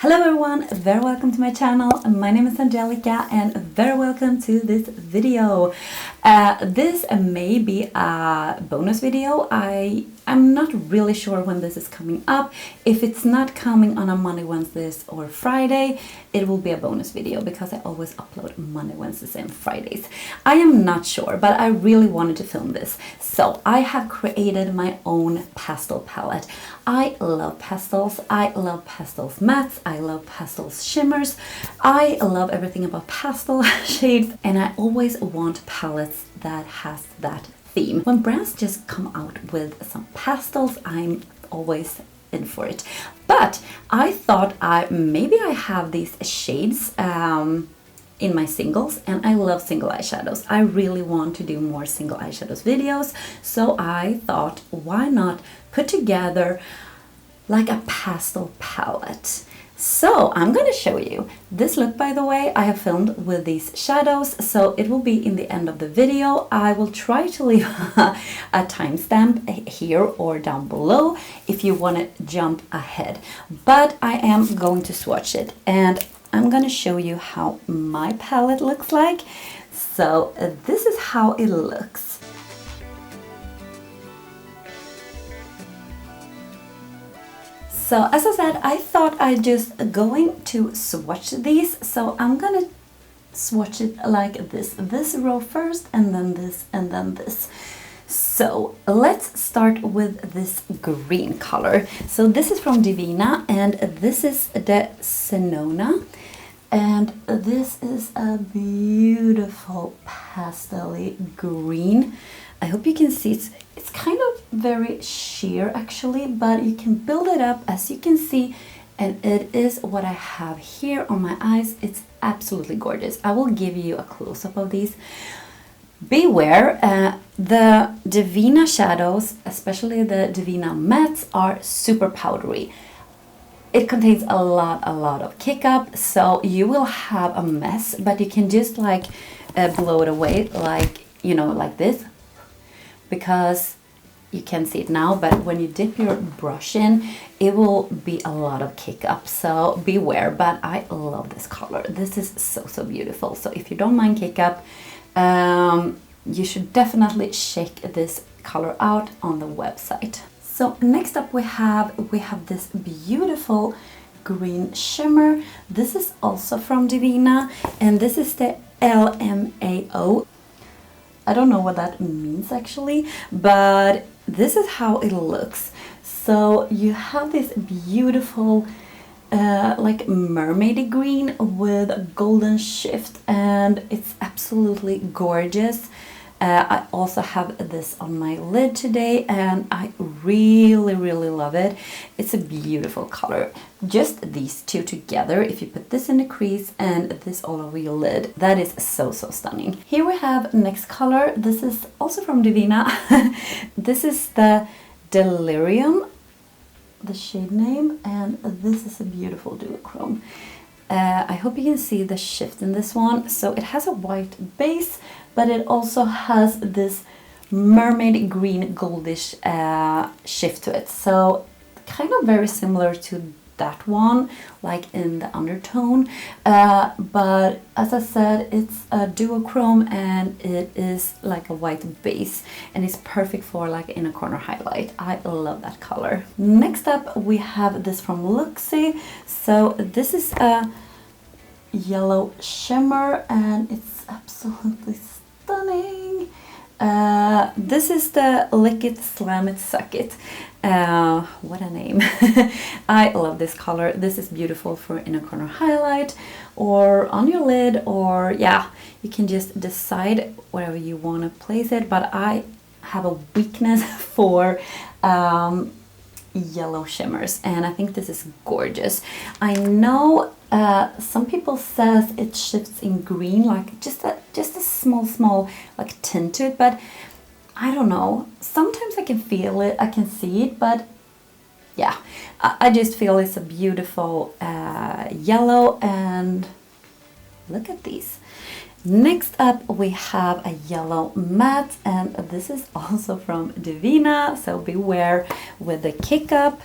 Hello everyone, very welcome to my channel. My name is Angelica and very welcome to this video. This may be a bonus video. I'm not really sure when this is coming up. If it's not coming on a Monday, Wednesdays or Friday, it will be a bonus video because I always upload Monday, Wednesdays and Fridays. I am not sure, but I really wanted to film this. So I have created my own pastel palette. I love pastels. I love pastels mattes. I love pastels shimmers. I love everything about pastel shades, and I always want palettes that has that theme. When brands just come out with some pastels, I'm always in for it. But I thought maybe I have these shades in my singles, and I love single eyeshadows. I really want to do more single eyeshadows videos, so I thought, why not put together like a pastel palette? So I'm going to show you this look. By the way, I have filmed with these shadows, so it will be in the end of the video. I will try to leave a timestamp here or down below if you want to jump ahead, but I am going to swatch it and I'm going to show you how my palette looks like. So this is how it looks. So as I said, I thought I'd just going to swatch these. So I'm gonna swatch it like this row first, and then this, and then this. So let's start with this green color. So this is from Devinah, and this is the Zenona. And this is a beautiful pastel-y green. I hope you can see it's kind of very sheer actually, but you can build it up as you can see, and it is what I have here on my eyes. It's absolutely gorgeous. I will give you a close-up of these. Beware, the Devinah shadows, especially the Devinah mattes, are super powdery. It contains a lot of kick up, so you will have a mess, but you can just like blow it away, like, you know, like this, because you can't see it now, but when you dip your brush in, it will be a lot of kick up, so beware. But I love this color. This is so beautiful. So if you don't mind kick up, you should definitely check this color out on the website. So next up we have this beautiful green shimmer. This is also from Devinah, and this is the LMAO. I don't know what that means actually, but this is how it looks. So you have this beautiful like mermaidy green with a golden shift, and it's absolutely gorgeous. I also have this on my lid today, and I really love it. It's a beautiful color. Just these two together, if you put this in the crease and this all over your lid, that is so stunning. Here we have next color. This is also from Devinah. This is the Delirium, the shade name, and this is a beautiful duochrome. I hope you can see the shift in this one. So it has a white base, but it also has this mermaid green goldish shift to it. So kind of very similar to that one, like in the undertone. But as I said, it's a duochrome and it is like a white base, and it's perfect for like inner corner highlight. I love that color. Next up we have this from Looxi. So this is a yellow shimmer, and it's absolutely stunning. This is the Lick It, Slam It, Suck It. What a name. I love this color. This is beautiful for inner corner highlight or on your lid, or yeah, you can just decide wherever you want to place it, but I have a weakness for yellow shimmers, and I think this is gorgeous. I know some people says it shifts in green, like just a small like tint to it, but I don't know. Sometimes I can feel it, I can see it, but yeah, I just feel it's a beautiful yellow, and look at these. Next up we have a yellow matte, and this is also from Devinah, so beware with the kick up.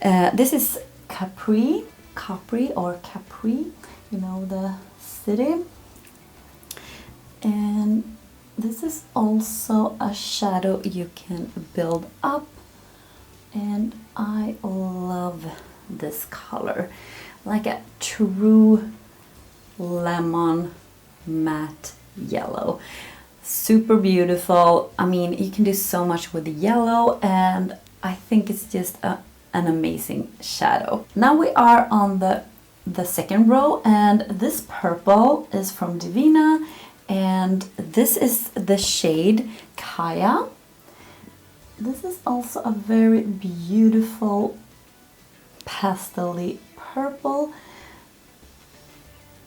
This is Capri, Capri or Capri, you know, the city. And this is also a shadow you can build up, and I love this color, like a true lemon matte yellow. Super beautiful. I mean, you can do so much with the yellow, and I think it's just an amazing shadow. Now we are on the second row, and this purple is from Devinah, and this is the shade Kaia. This is also a very beautiful pastel-y purple.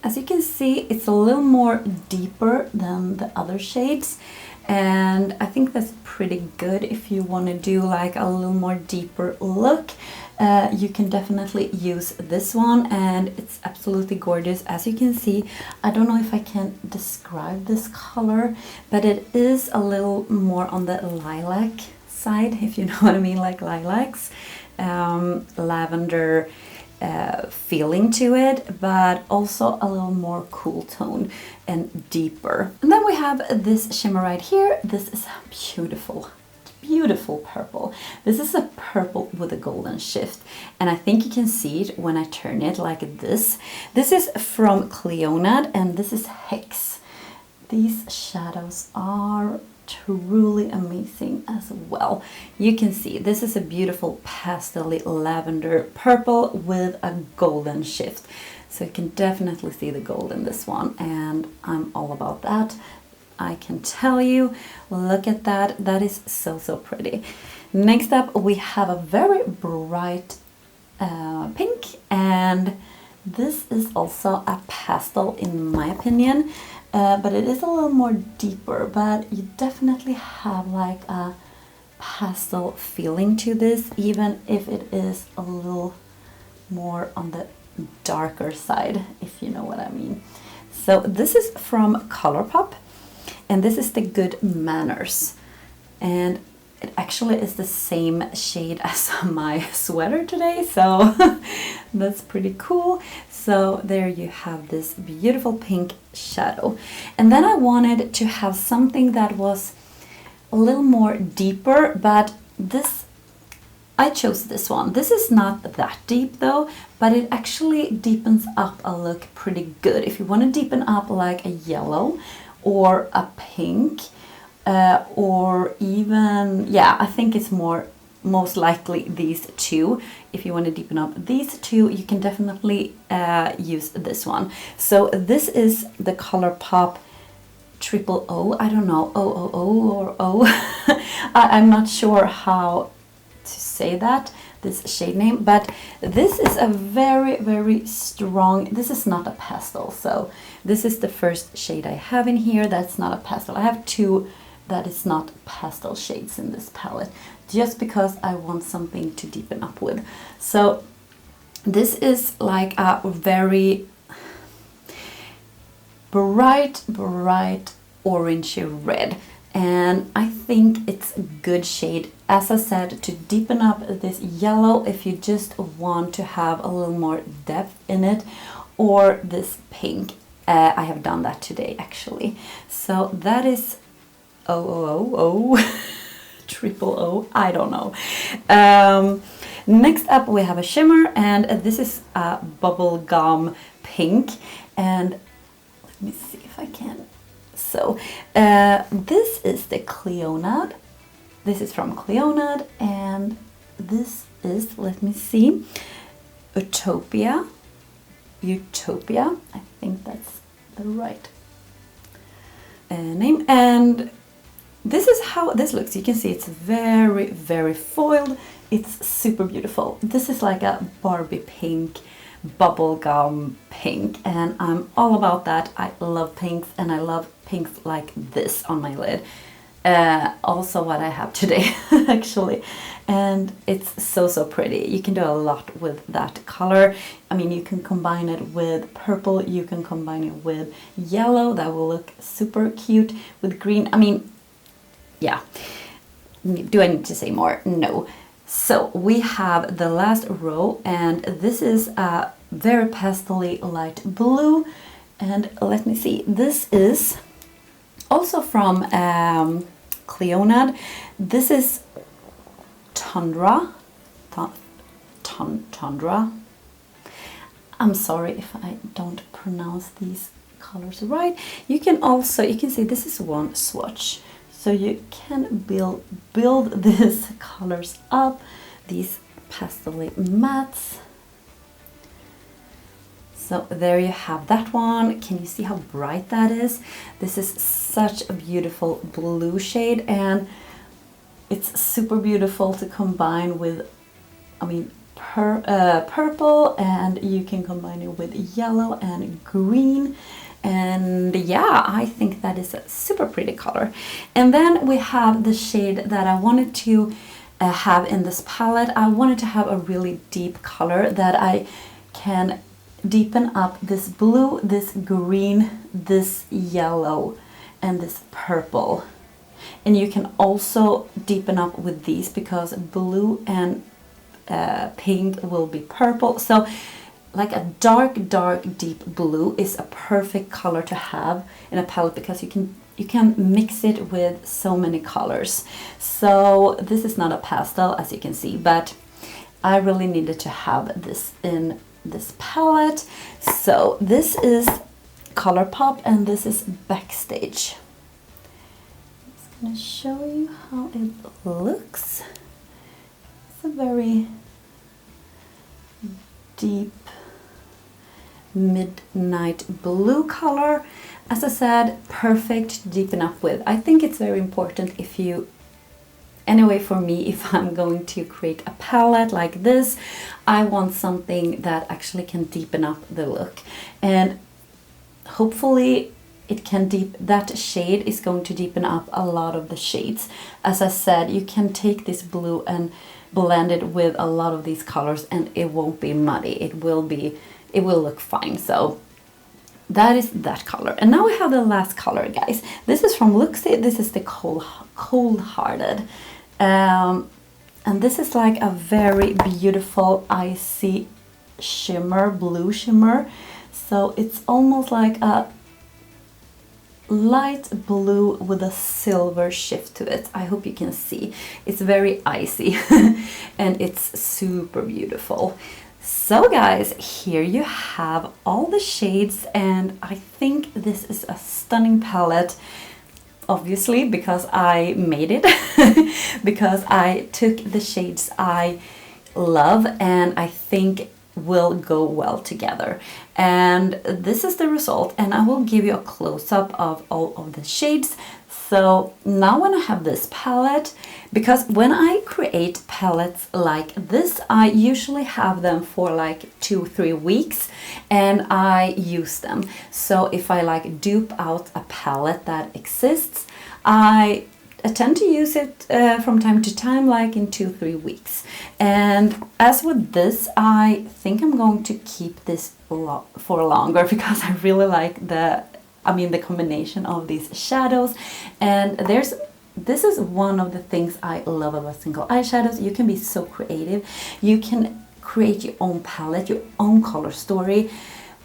As you can see, it's a little more deeper than the other shades, and I think that's pretty good if you want to do like a little more deeper look. You can definitely use this one, and it's absolutely gorgeous. As you can see, I don't know if I can describe this color, but it is a little more on the lilac side, if you know what I mean, like lilacs, lavender feeling to it, but also a little more cool tone and deeper. And then we have this shimmer right here. This is a beautiful purple. This is a purple with a golden shift, and I think you can see it when I turn it like this. This is from Clionadh, and this is Hex. These shadows are truly amazing as well. You can see this is a beautiful pastel-y lavender purple with a golden shift, so you can definitely see the gold in this one, and I'm all about that. I can tell you, look at that, that is so pretty. Next up we have a very bright pink, and this is also a pastel in my opinion. But it is a little more deeper, but you definitely have like a pastel feeling to this, even if it is a little more on the darker side, if you know what I mean. So this is from Colourpop, and this is the Good Manners, and it actually is the same shade as my sweater today, so that's pretty cool. So there you have this beautiful pink shadow. And then I wanted to have something that was a little more deeper, but I chose this one. This is not that deep though, but it actually deepens up a look pretty good. If you want to deepen up like a yellow or a pink, or even, yeah, I think it's most likely these two. If you want to deepen up these two, you can definitely use this one. So this is the Colourpop Triple O. I don't know, O or O. I'm not sure how to say that, this shade name, but this is a very strong, this is not a pastel, so this is the first shade I have in here that's not a pastel. I have two that is not pastel shades in this palette, just because I want something to deepen up with. So this is like a very bright orangey red, and I think it's a good shade, as I said, to deepen up this yellow if you just want to have a little more depth in it, or this pink. I have done that today actually. So that is Triple O, I don't know. Next up we have a shimmer, and this is a Bubblegum Pink, and let me see if I can. So this is the Clionadh. This is from Clionadh, and this is, let me see, Utopia. I think that's the right name, and this is how this looks. You can see it's very foiled. It's super beautiful. This is like a Barbie pink, bubblegum pink, and I'm all about that. I love pinks, and I love pinks like this on my lid. Also what I have today actually, and it's so pretty. You can do a lot with that color. I mean, you can combine it with purple, you can combine it with yellow, that will look super cute, with green. I mean, yeah, do I need to say more? No. So we have the last row, and this is a very pastel-y light blue. And let me see, this is also from Clionadh. This is Tundra. Tundra. I'm sorry if I don't pronounce these colors right. You can see this is one swatch. So you can build these colors up, these pastel mattes. So there you have that one. Can you see how bright that is? This is such a beautiful blue shade, and it's super beautiful to combine with, I mean, purple, and you can combine it with yellow and green. And yeah, I think that is a super pretty color. And then we have the shade that I wanted to have in this palette. I wanted to have a really deep color that I can deepen up this blue, this green, this yellow, and this purple. And you can also deepen up with these because blue and pink will be purple. So like a dark deep blue is a perfect color to have in a palette because you can mix it with so many colors. So this is not a pastel, as you can see, but I really needed to have this in this palette. So this is Colourpop and this is Backstage. I'm just gonna show you how it looks. It's a very deep midnight blue color. As I said, perfect to deepen up with. I think it's very important anyway, for me, if I'm going to create a palette like this, I want something that actually can deepen up the look. And hopefully that shade is going to deepen up a lot of the shades. As I said, you can take this blue and blend it with a lot of these colors and it won't be muddy. It will look fine. So that is that color. And now we have the last color, guys. This is from Looxi. This is the Coldhearted. And this is like a very beautiful icy shimmer, blue shimmer. So it's almost like a light blue with a silver shift to it. I hope you can see. It's very icy and it's super beautiful. So guys, here you have all the shades, and I think this is a stunning palette. Obviously, because I made it, because I took the shades I love and I think will go well together. And this is the result, and I will give you a close-up of all of the shades. So now when I have this palette, because when I create palettes like this, I usually have them for like 2-3 weeks and I use them. So if I like dupe out a palette that exists, I tend to use it from time to time, like in 2-3 weeks. And as with this, I think I'm going to keep this for longer because I really like the combination of these shadows. And this is one of the things I love about single eyeshadows. You can be so creative. You can create your own palette, your own color story.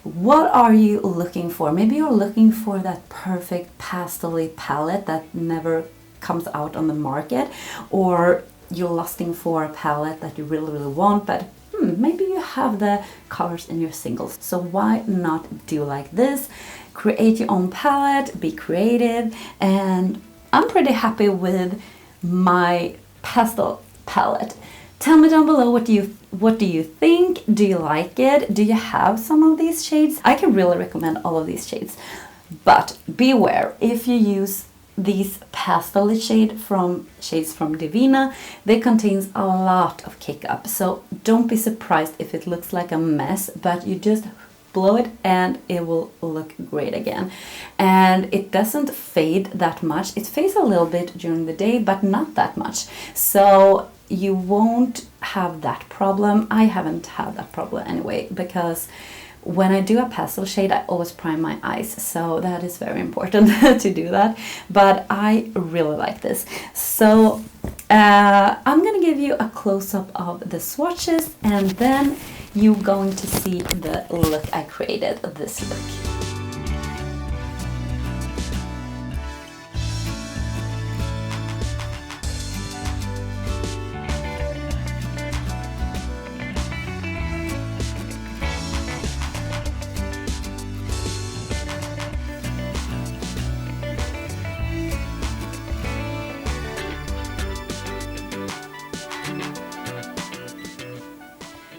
What are you looking for? Maybe you're looking for that perfect pastel-y palette that never comes out on the market, or you're lusting for a palette that you really want, but maybe you have the colors in your singles. So why not do like this? Create your own palette, be creative, and I'm pretty happy with my pastel palette. Tell me down below, what do you think? Do you like it? Do you have some of these shades? I can really recommend all of these shades. But beware, if you use these pastel shades from Devinah, they contain a lot of kick up. So don't be surprised if it looks like a mess, but you just blow it and it will look great again. And it doesn't fade that much. It fades a little bit during the day, but not that much. So you won't have that problem. I haven't had that problem anyway, because when I do a pastel shade, I always prime my eyes, so that is very important to do that. But I really like this. So I'm gonna give you a close-up of the swatches, and then you're going to see the look I created, this look.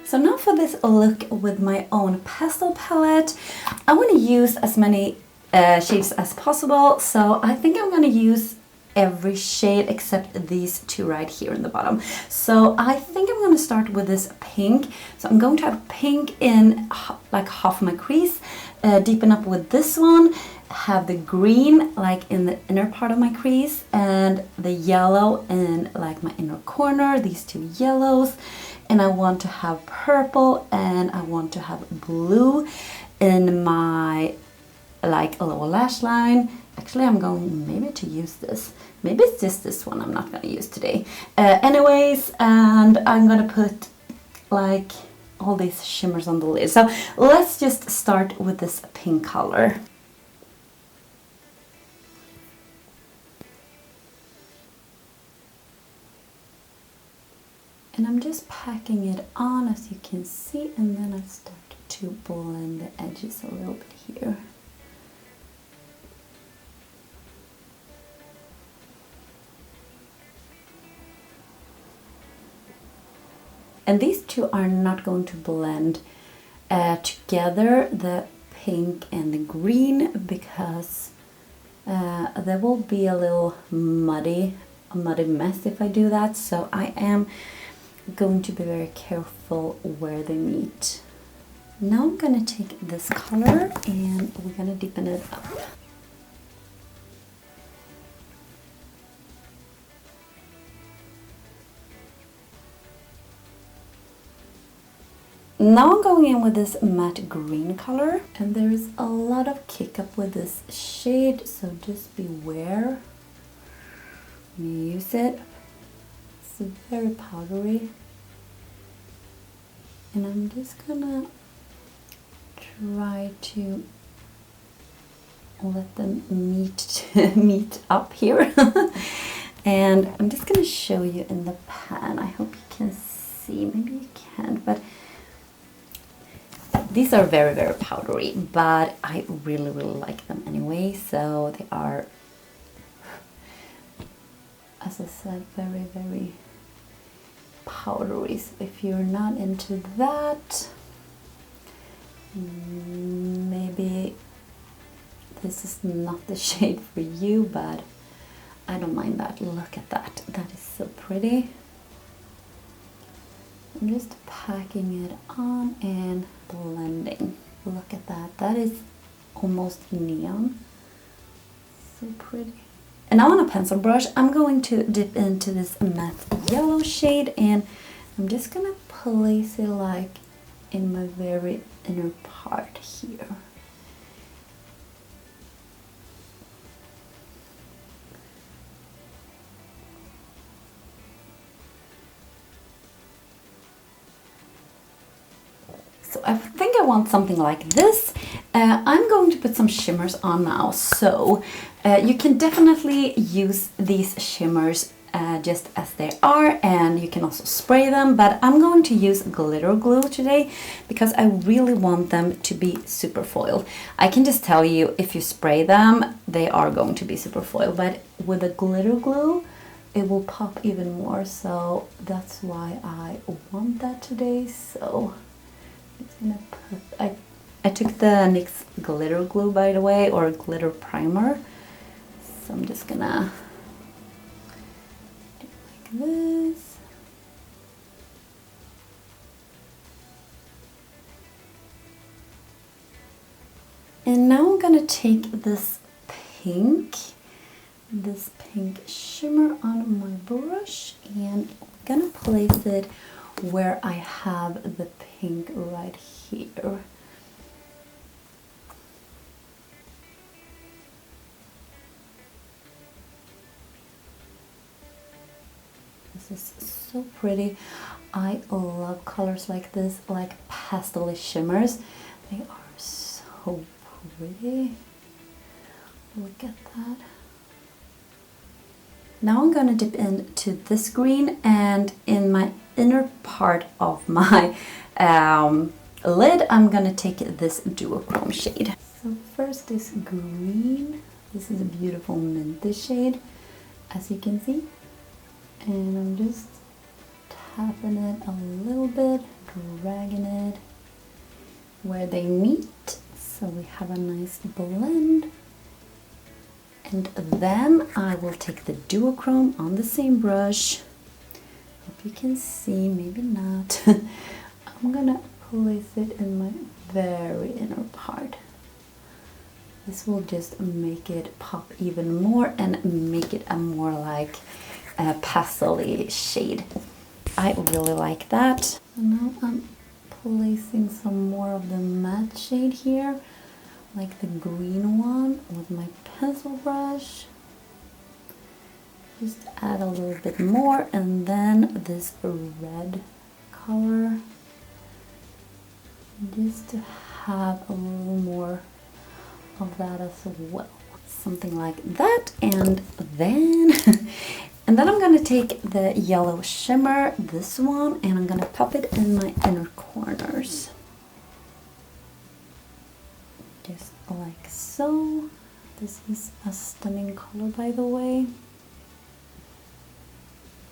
So now for this look with my own pastel palette, I want to use as many shades as possible. So I think I'm going to use every shade except these two right here in the bottom. So I think I'm going to start with this pink. So I'm going to have pink in like half my crease, deepen up with this one, have the green like in the inner part of my crease, and the yellow in like my inner corner, these two yellows. And I want to have purple and I want to have blue in my like lower lash line. Actually, I'm going maybe to use this. Maybe it's just this one I'm not going to use today. Anyways, and I'm going to put like all these shimmers on the lid. So let's just start with this pink color. And I'm just packing it on, as you can see, and then I start to blend the edges a little bit here. And these two are not going to blend together, the pink and the green, because there will be a little muddy mess if I do that. So I am going to be very careful where they meet. Now I'm gonna take this color and we're gonna deepen it up. Now I'm going in with this matte green color, and there is a lot of kick up with this shade, so just beware when you use it. It's very powdery, and I'm just gonna try to let them meet up here. And I'm just gonna show you in the pan. I hope you can see, maybe you can't, but these are very, very powdery, but I really, really like them anyway. So they are, as I said, very, very powdery. So if you're not into that, maybe this is not the shade for you, but I don't mind that. Look at that. That is so pretty. I'm just packing it on and blending. Look at that. That is almost neon. So pretty. And now on a pencil brush, I'm going to dip into this matte yellow shade, and I'm just gonna place it like in my very inner part here. So I think I want something like this. I'm going to put some shimmers on now. So you can definitely use these shimmers just as they are, and you can also spray them, but I'm going to use glitter glue today because I really want them to be super foiled. I can just tell you, if you spray them, they are going to be super foiled, but with the glitter glue, it will pop even more. So that's why I want that today. So it's gonna put, I took the NYX glitter glue, by the way, or glitter primer. So I'm just gonna do it like this. And now I'm gonna take this pink shimmer on my brush, and I'm gonna place it where I have the pink right here. This is so pretty. I love colors like this, like pastel shimmers. They are so pretty. Look at that. Now I'm gonna dip into this green, and in my inner part of my lid, I'm gonna take this duochrome shade. So first this green. This is a beautiful minty shade, as you can see. And I'm just tapping it a little bit, dragging it where they meet, so we have a nice blend. And then I will take the duochrome on the same brush. Hope you can see, maybe not. I'm gonna place it in my very inner part. This will just make it pop even more and make it a more like a pastel-y shade. I really like that. And now I'm placing some more of the matte shade here, like the green one, with my pencil brush. Just add a little bit more, and then this red color, just to have a little more of that as well. Something like that, and then I'm gonna take the yellow shimmer, this one, and I'm gonna pop it in my inner corners. Just like so. This is a stunning color, by the way.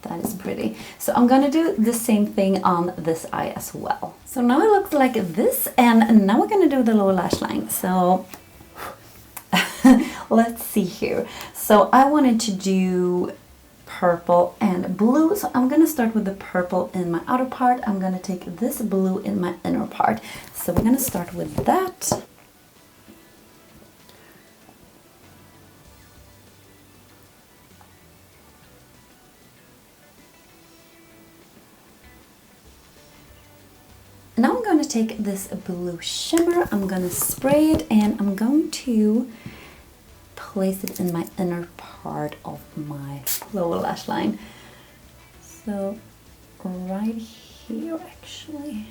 That is pretty. So I'm gonna do the same thing on this eye as well. So now it looks like this, and now we're gonna do the lower lash line. So let's see here. So I wanted to do purple and blue, so I'm gonna start with the purple in my outer part. I'm gonna take this blue in my inner part. So we're gonna start with that. Now I'm going to take this blue shimmer, I'm going to spray it, and I'm going to place it in my inner part of my lower lash line. So right here, actually,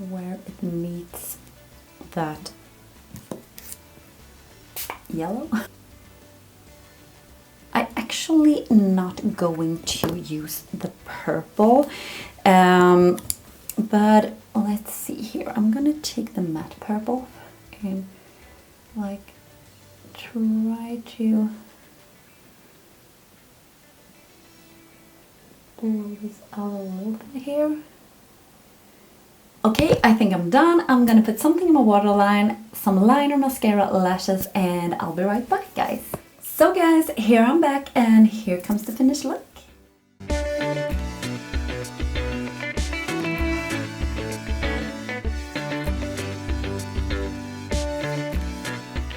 where it meets that yellow. I'm actually not going to use the purple. But let's see here. I'm gonna take the matte purple and like try to blow this out a little bit here. Okay, I think I'm done. I'm gonna put something in my waterline, some liner, mascara, lashes, and I'll be right back, guys. So guys, here I'm back, and here comes the finished look.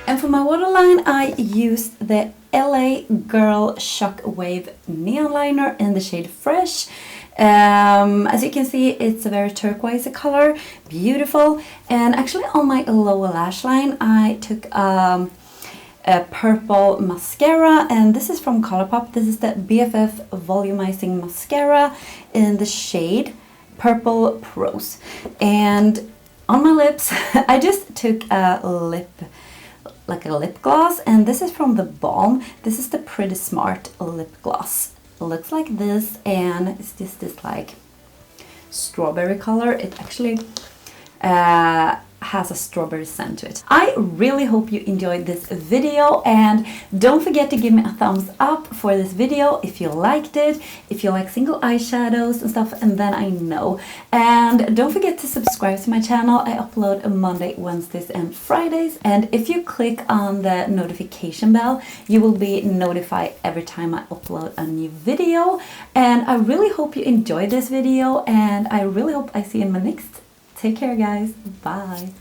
And for my waterline, I used the LA Girl Shockwave Neon Liner in the shade Fresh. As you can see, it's a very turquoise color, beautiful. And actually on my lower lash line, I took a purple mascara, and this is from Colourpop. This is the BFF Volumizing Mascara in the shade Purple Prose. And on my lips, I just took a lip gloss, and this is from TheBalm. This is the Pretty Smart lip gloss. It looks like this, and it's just this like strawberry color. It actually has a strawberry scent to it. I really hope you enjoyed this video, and don't forget to give me a thumbs up for this video if you liked it, if you like single eyeshadows and stuff, and then I know. And don't forget to subscribe to my channel. I upload on Monday, Wednesdays, and Fridays, and if you click on the notification bell, you will be notified every time I upload a new video. And I really hope you enjoyed this video, and I really hope I see you in my next. Take care, guys. Bye.